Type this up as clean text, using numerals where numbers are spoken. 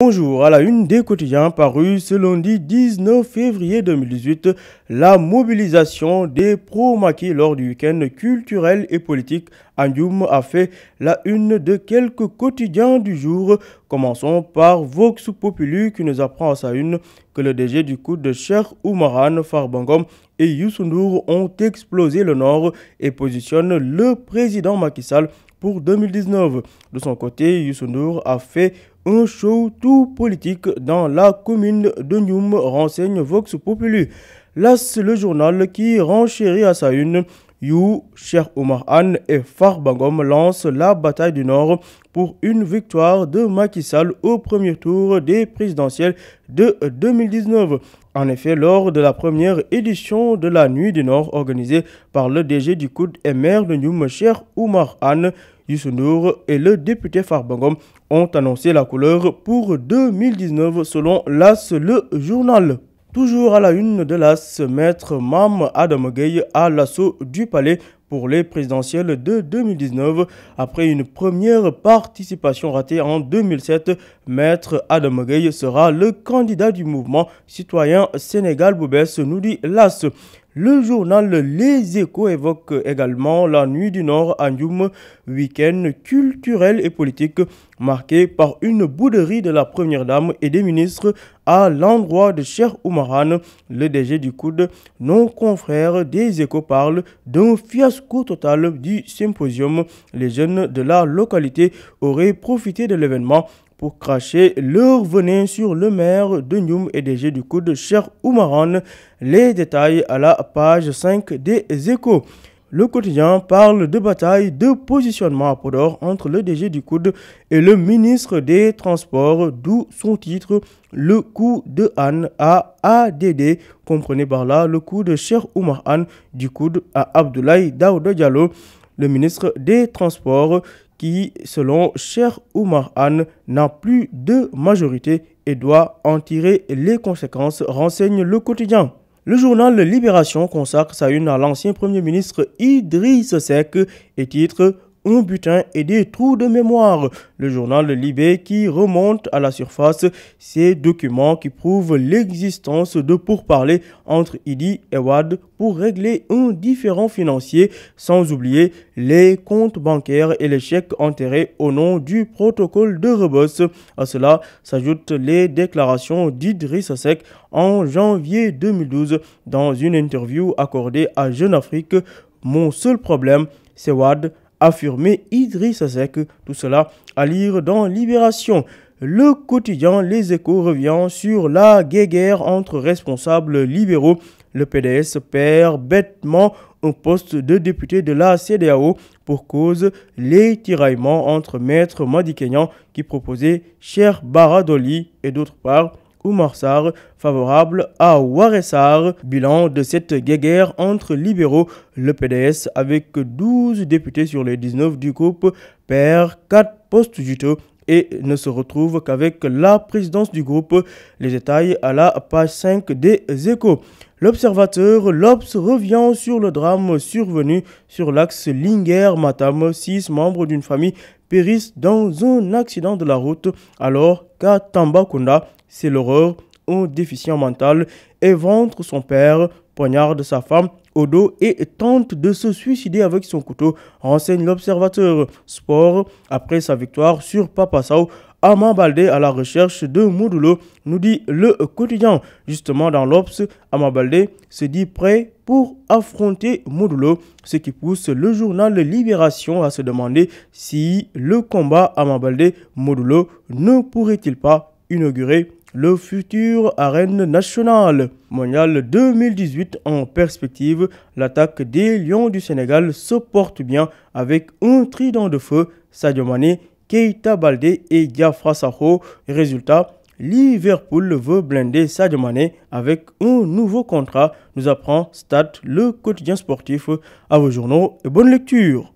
Bonjour, à la une des quotidiens parus ce lundi 19 février 2018, la mobilisation des pro-maquis lors du week-end culturel et politique à Ndioum a fait la une de quelques quotidiens du jour. Commençons par Vox Populi qui nous apprend à sa une que le DG du COUD, Cheikh Oumarane Farbangom et Youssou N'Dour ont explosé le Nord et positionnent le président Macky Sall pour 2019. De son côté, Youssou N'Dour a fait un show tout politique dans la commune de Ndioum, renseigne Vox Populi. L'As, le journal qui renchérit à sa une, Cheikh Oumarane et Farbangom lancent la bataille du Nord pour une victoire de Macky Sall au premier tour des présidentielles de 2019. En effet, lors de la première édition de la Nuit du Nord organisée par le DG du COUD et maire de Ndioum, Cheikh Oumarane, Youssou N'Dour et le député Farbangom ont annoncé la couleur pour 2019 selon l'As, le journal. Toujours à la une de l'As, maître Mame Adama Gueye à l'assaut du palais pour les présidentielles de 2019. Après une première participation ratée en 2007, maître Adama Gueye sera le candidat du mouvement citoyen Sénégal-Boubès, nous dit l'As. Le journal Les Échos évoque également la Nuit du Nord à Ndioum, week-end culturel et politique marqué par une bouderie de la première dame et des ministres à l'endroit de Cheikh Oumarane, le DG du COUD. Nos confrères des Échos parlent d'un fiasco total du symposium. Les jeunes de la localité auraient profité de l'événement pour cracher leur venin sur le maire de Ndioum et DG du COUD, Cheikh Oumarane. Les détails à la page 5 des Échos. Le quotidien parle de bataille de positionnement à Podor entre le DG du COUD et le ministre des Transports, d'où son titre « Le coup de Anne à ADD ». Comprenez par là le coup de Cheikh Oumarane du COUD à Abdoulaye Daouda Diallo, le ministre des Transports, qui, selon Cheikh Oumarane, n'a plus de majorité et doit en tirer les conséquences, renseigne le quotidien. Le journal Libération consacre sa une à l'ancien Premier ministre Idriss Seck et titre « Un butin et des trous de mémoire ». Le journal Libé qui remonte à la surface ces documents qui prouvent l'existence de pourparlers entre Idi et Wade pour régler un différend financier, sans oublier les comptes bancaires et les chèques enterrés au nom du protocole de Rebeuss. À cela s'ajoutent les déclarations d'Idriss Seck en janvier 2012 dans une interview accordée à Jeune Afrique. « Mon seul problème, c'est Wade », affirmé Idriss Seck. Tout cela à lire dans Libération. Le quotidien Les Échos revient sur la guéguerre entre responsables libéraux. Le PDS perd bêtement un poste de député de la CEDEAO pour cause les tiraillements entre Maître Madi Kenya qui proposait Cheikh Bara Dolly et d'autre part Oumar Sarr, favorable à Waré Sarr. Bilan de cette guéguerre entre libéraux, le PDS, avec 12 députés sur les 19 du groupe, perd 4 postes juteux et ne se retrouve qu'avec la présidence du groupe. Les détails à la page 5 des Échos. L'Observateur, l'Obs revient sur le drame survenu sur l'axe Linguère-Matam. 6 membres d'une famille périssent dans un accident de la route alors qu'à Tambacounda, c'est l'horreur. Un déficient mental éventre son père, poignarde sa femme au dos et tente de se suicider avec son couteau, renseigne l'Observateur. Sport, après sa victoire sur Papa Sow, Ama Baldé à la recherche de Modou, nous dit le quotidien. Justement dans l'Obs, Ama Baldé se dit prêt pour affronter Modou, ce qui pousse le journal Libération à se demander si le combat Ama Baldé-Modou ne pourrait-il pas inaugurer le futur arène nationale. Mondial 2018 en perspective, l'attaque des Lions du Sénégal se porte bien avec un trident de feu, Sadio Mané, Keita Baldé et Diafra Sakho. Résultat, Liverpool veut blinder Sadio Mané avec un nouveau contrat, nous apprend Stade, le quotidien sportif. À vos journaux et bonne lecture.